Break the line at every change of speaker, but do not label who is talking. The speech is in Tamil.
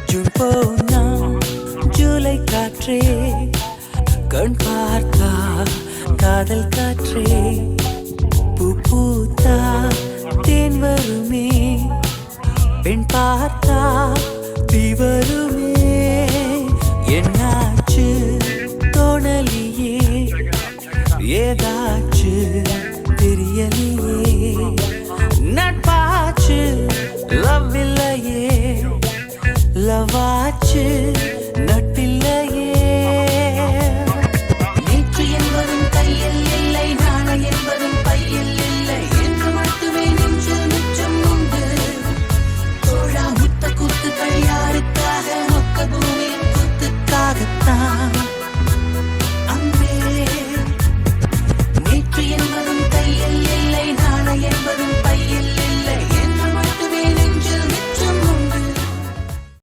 ஜூன் போனா ஜூலை காற்றே கண் பார்த்தா காதல் காற்றே பூ பூத்தா தேன் வருமே பெண் பார்த்தா தீ வருமே என்னாச்சு தோணலியே ஏதாச்சு தெரியலையே நட்பாச்சு லவ் இல்லையே லவ் ஆச்சு